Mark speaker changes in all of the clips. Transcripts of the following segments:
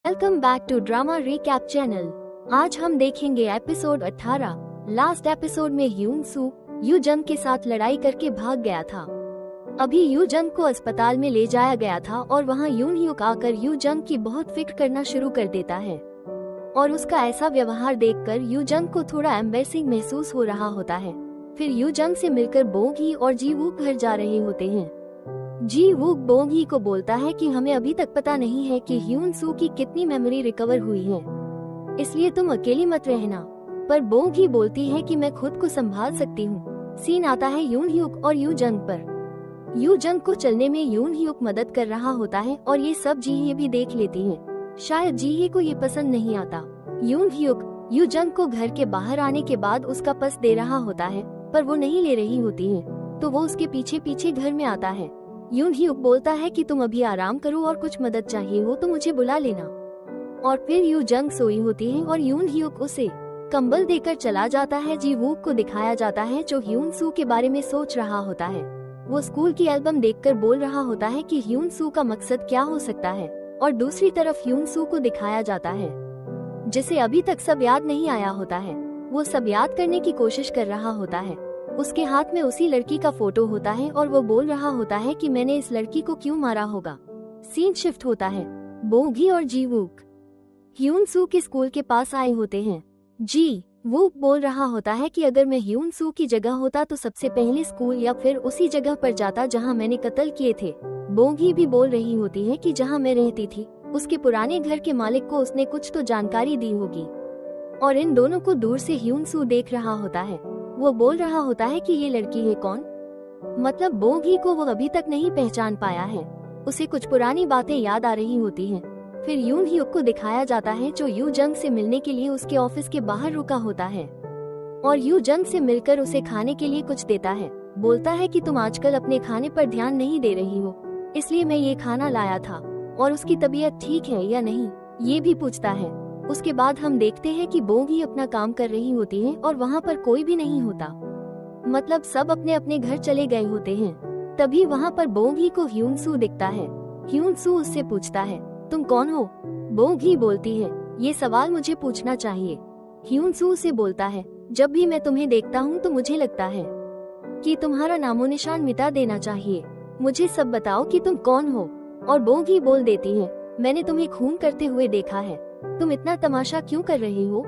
Speaker 1: Welcome back to drama recap channel. आज हम देखेंगे एपिसोड 18। लास्ट एपिसोड में ह्यून सू यू जंग के साथ लड़ाई करके भाग गया था। अभी यू जंग को अस्पताल में ले जाया गया था और वहाँ यून ह्यूक आकर यू जंग की बहुत फिक्र करना शुरू कर देता है और उसका ऐसा व्यवहार देखकर यू जंग को थोड़ा एम्बैरसिंग महसूस हो रहा होता है। फिर यू जंग से मिलकर बोंग ही और जी वूक घर जा रहे होते हैं। जी वूक बोंग ही को बोलता है कि हमें अभी तक पता नहीं है कि ह्यून सू की कितनी मेमोरी रिकवर हुई है, इसलिए तुम अकेली मत रहना। पर बोंग ही बोलती है कि मैं खुद को संभाल सकती हूँ। सीन आता है यून ह्यूक और यू जंग पर। यू जंग को चलने में यून ह्यूक मदद कर रहा होता है और ये सब जी ही भी देख लेती है। शायद जी ही को ये पसंद नहीं आता। यून ह्यूक यू जंग को घर के बाहर आने के बाद उसका पस दे रहा होता है, पर वो नहीं ले रही होती है, तो वो उसके पीछे पीछे घर में आता है। यून ह्यूक बोलता है कि तुम अभी आराम करो और कुछ मदद चाहिए हो तो मुझे बुला लेना। और फिर यू जंग सोई होती है और यून ह्यूक उसे कंबल देकर चला जाता है। जी वूक को दिखाया जाता है जो ह्यून सू के बारे में सोच रहा होता है। वो स्कूल की एल्बम देखकर बोल रहा होता है कि ह्यून सू का मकसद क्या हो सकता है, और दूसरी तरफ ह्यून सू को दिखाया जाता है जिसे अभी तक सब याद नहीं आया होता है। वो सब याद करने की कोशिश कर रहा होता है। उसके हाथ में उसी लड़की का फोटो होता है और वो बोल रहा होता है कि मैंने इस लड़की को क्यों मारा होगा। सीन शिफ्ट होता है। बोगी और जी वूक ह्यून सू के स्कूल के पास आए होते हैं। जी वूक बोल रहा होता है कि अगर मैं ह्यून सू की जगह होता तो सबसे पहले स्कूल या फिर उसी जगह पर जाता जहां मैंने कत्ल किए थे। बोगी भी बोल रही होती है कि जहां मैं रहती थी उसके पुराने घर के मालिक को उसने कुछ तो जानकारी दी होगी। और इन दोनों को दूर से ह्यून सू देख रहा होता है। वो बोल रहा होता है कि ये लड़की है कौन, मतलब बोगी को वो अभी तक नहीं पहचान पाया है। उसे कुछ पुरानी बातें याद आ रही होती हैं। फिर यून ह्यूक को दिखाया जाता है जो यू जंग से मिलने के लिए उसके ऑफिस के बाहर रुका होता है और यू जंग से मिलकर उसे खाने के लिए कुछ देता है। बोलता है कि तुम आजकल अपने खाने पर ध्यान नहीं दे रही हो, इसलिए मैं ये खाना लाया था। और उसकी तबीयत ठीक है या नहीं ये भी पूछता है। उसके बाद हम देखते हैं कि बोगी अपना काम कर रही होती है और वहाँ पर कोई भी नहीं होता, मतलब सब अपने अपने घर चले गए होते हैं। तभी वहाँ पर बोगी को ह्यून सू दिखता है। ह्यून सू उससे पूछता है तुम कौन हो। बोगी बोलती है ये सवाल मुझे पूछना चाहिए। ह्यून सू से बोलता है जब भी मैं तुम्हें देखता हूँ तो मुझे लगता है कि तुम्हारा नामो निशान मिटा देना चाहिए। मुझे सब बताओ कि तुम कौन हो। और बोगी बोल देती है मैंने तुम्हें खून करते हुए देखा है, तुम इतना तमाशा क्यों कर रही हो।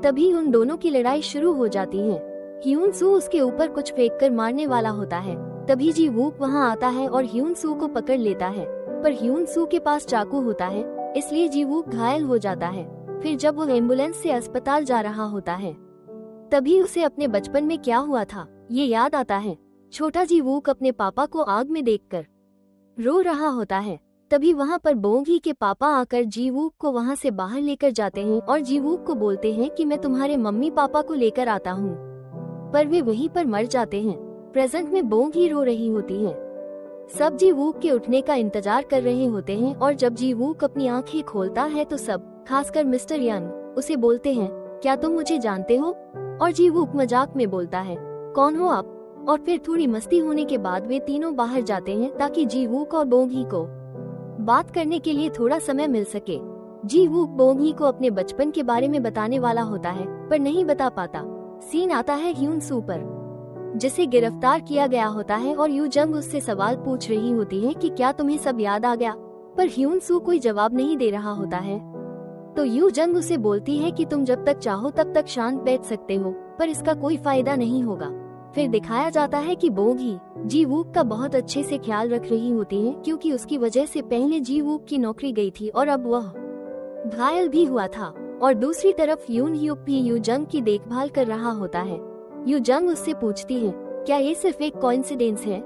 Speaker 1: तभी उन दोनों की लड़ाई शुरू हो जाती है। ह्यून सू उसके ऊपर कुछ फेंक कर मारने वाला होता है। तभी जी वूक वहाँ आता है और ह्यून सू को पकड़ लेता है, पर ह्यून सू के पास चाकू होता है, इसलिए जी वूक घायल हो जाता है। फिर जब वो एम्बुलेंस से अस्पताल जा रहा होता है तभी उसे अपने बचपन में क्या हुआ था ये याद आता है। छोटा जी वूक अपने पापा को आग में देखकर रो रहा होता है। तभी वहाँ पर बोंगी के पापा आकर जी वूक को वहाँ से बाहर लेकर जाते हैं और जी वूक को बोलते हैं कि मैं तुम्हारे मम्मी पापा को लेकर आता हूँ, पर वे वहीं पर मर जाते हैं। प्रेजेंट में बोंगी रो रही होती है। सब जी वूक के उठने का इंतजार कर रहे होते हैं और जब जी वूक अपनी आंखें खोलता है तो सब, खासकर मिस्टर यंग, उसे बोलते हैं क्या तुम मुझे जानते हो। और जी वूक मजाक में बोलता है कौन हो आप। और फिर थोड़ी मस्ती होने के बाद वे तीनों बाहर जाते हैं ताकि जी वूक और बोंगी को बात करने के लिए थोड़ा समय मिल सके। जी वूक बोंगी को अपने बचपन के बारे में बताने वाला होता है पर नहीं बता पाता। सीन आता है ह्यून सू पर, जिसे गिरफ्तार किया गया होता है और यू जंग उससे सवाल पूछ रही होती है कि क्या तुम्हें सब याद आ गया, पर ह्यून सू कोई जवाब नहीं दे रहा होता है। तो यू जंग उसे बोलती है कि तुम जब तक चाहो तब तक शांत बैठ सकते हो, पर इसका कोई फायदा नहीं होगा। फिर दिखाया जाता है कि बोगी जी वूक का बहुत अच्छे से ख्याल रख रही होती है, क्योंकि उसकी वजह से पहले जी वूक की नौकरी गई थी और अब वह घायल भी हुआ था। और दूसरी तरफ यून ह्यूक भी यू जंग की देखभाल कर रहा होता है। यू जंग उससे पूछती है क्या ये सिर्फ एक कोइंसिडेंस है,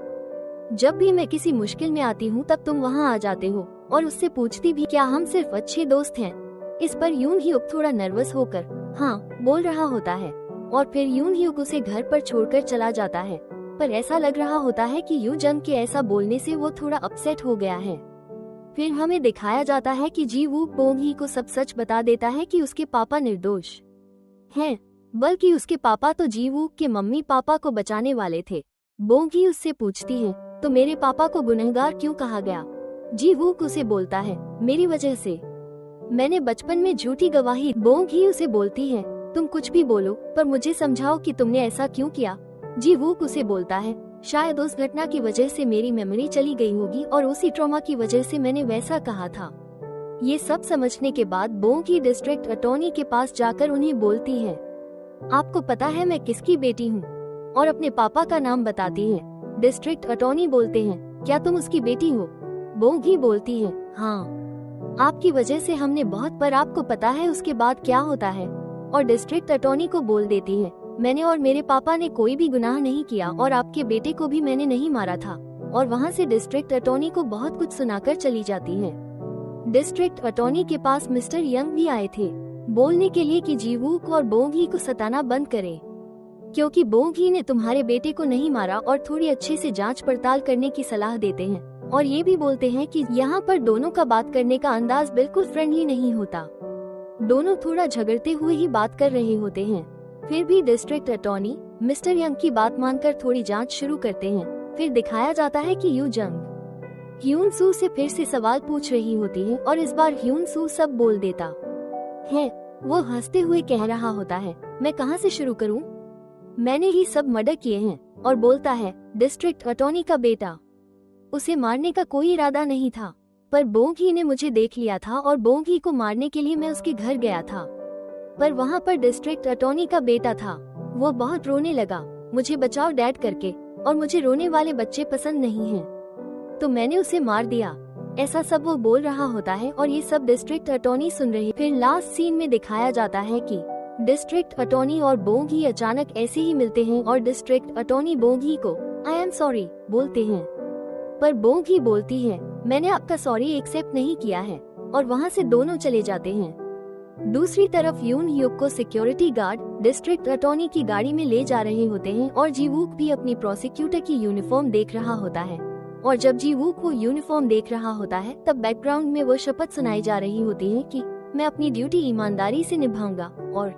Speaker 1: जब भी मैं किसी मुश्किल में आती हूँ तब तुम वहाँ आ जाते हो। और उससे पूछती भी क्या हम सिर्फ अच्छे दोस्त हैं। इस पर यून ह्यूक थोड़ा नर्वस होकर हाँ बोल रहा होता है और फिर यून ह्यूक उसे घर पर छोड़कर चला जाता है। पर ऐसा लग रहा होता है कि यू जंग के ऐसा बोलने से वो थोड़ा अपसेट हो गया है। फिर हमें दिखाया जाता है कि जी वूक बोंगी को सब सच बता देता है कि उसके पापा निर्दोष हैं, बल्कि उसके पापा तो जी वूक के मम्मी पापा को बचाने वाले थे। बोंगी उससे पूछती है तो मेरे पापा को गुनहगार क्यों कहा गया। जी वूक उसे बोलता है मेरी वजह से। मैंने बचपन में झूठी गवाही। बोंग ही उसे बोलती है, तुम कुछ भी बोलो पर मुझे समझाओ कि तुमने ऐसा क्यों किया। जी वूक उसे बोलता है, शायद उस घटना की वजह से मेरी मेमोरी चली गई होगी और उसी ट्रॉमा की वजह से मैंने वैसा कहा था। ये सब समझने के बाद बोंग ही डिस्ट्रिक्ट अटॉर्नी के पास जाकर उन्हें बोलती है, आपको पता है मैं किसकी बेटी हूँ, और अपने पापा का नाम बताती है। डिस्ट्रिक्ट अटॉर्नी बोलते हैं, क्या तुम उसकी बेटी हो? बोंग ही बोलती है, हाँ, आपकी वजह से हमने बहुत, पर आपको पता है उसके बाद क्या होता है? और डिस्ट्रिक्ट अटॉर्नी को बोल देती है, मैंने और मेरे पापा ने कोई भी गुनाह नहीं किया और आपके बेटे को भी मैंने नहीं मारा था। और वहाँ से डिस्ट्रिक्ट अटॉर्नी को बहुत कुछ सुनाकर चली जाती है। डिस्ट्रिक्ट अटॉर्नी के पास मिस्टर यंग भी आए थे बोलने के लिए कि जी वूक और बोंग ही को सताना बंद करें, क्योंकि बोंग ही ने तुम्हारे बेटे को नहीं मारा, और थोड़ी अच्छे से जांच पड़ताल करने की सलाह देते हैं। और ये भी बोलते हैं कि यहाँ पर दोनों का बात करने का अंदाज बिल्कुल फ्रेंडली नहीं होता, दोनों थोड़ा झगड़ते हुए ही बात कर रहे होते हैं। फिर भी डिस्ट्रिक्ट अटॉर्नी मिस्टर यंग की बात मानकर थोड़ी जांच शुरू करते हैं। फिर दिखाया जाता है कि यू जंग ह्यून सू से फिर से सवाल पूछ रही होती है और इस बार ह्यून सू सब बोल देता है। वो हंसते हुए कह रहा होता है, मैं कहाँ से शुरू करूँ, मैंने ही सब मर्डर किए हैं। और बोलता है, डिस्ट्रिक्ट अटॉर्नी का बेटा, उसे मारने का कोई इरादा नहीं था, पर बोंग ही ने मुझे देख लिया था और बोंग ही को मारने के लिए मैं उसके घर गया था, पर वहाँ पर डिस्ट्रिक्ट अटॉर्नी का बेटा था। वो बहुत रोने लगा, मुझे बचाओ डैड करके, और मुझे रोने वाले बच्चे पसंद नहीं हैं, तो मैंने उसे मार दिया। ऐसा सब वो बोल रहा होता है और ये सब डिस्ट्रिक्ट अटॉर्नी सुन रही। फिर लास्ट सीन में दिखाया जाता है कि डिस्ट्रिक्ट अटॉर्नी और बोंग ही अचानक ऐसे ही मिलते हैं और डिस्ट्रिक्ट अटॉर्नी बोंग ही को आई एम सॉरी बोलते हैं, पर बोंग ही बोलती है, मैंने आपका सॉरी एक्सेप्ट नहीं किया है, और वहाँ से दोनों चले जाते हैं। दूसरी तरफ यून ह्यूक को सिक्योरिटी गार्ड डिस्ट्रिक्ट अटॉर्नी की गाड़ी में ले जा रहे होते हैं और जी वूक भी अपनी प्रोसिक्यूटर की यूनिफॉर्म देख रहा होता है। और जब जी वूक वो यूनिफॉर्म देख रहा होता है तब बैकग्राउंड में वो शपथ सुनाई जा रही होती है कि मैं अपनी ड्यूटी ईमानदारी से निभाऊंगा, और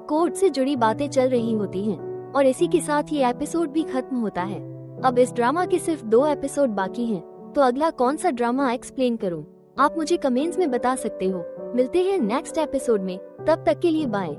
Speaker 1: कोर्ट से जुड़ी बातें चल रही होती हैं। और इसी के साथ ये एपिसोड भी खत्म होता है। अब इस ड्रामा के सिर्फ 2 एपिसोड बाकी हैं, तो अगला कौन सा ड्रामा एक्सप्लेन करूं? आप मुझे कमेंट्स में बता सकते हो। मिलते हैं नेक्स्ट एपिसोड में, तब तक के लिए बाय।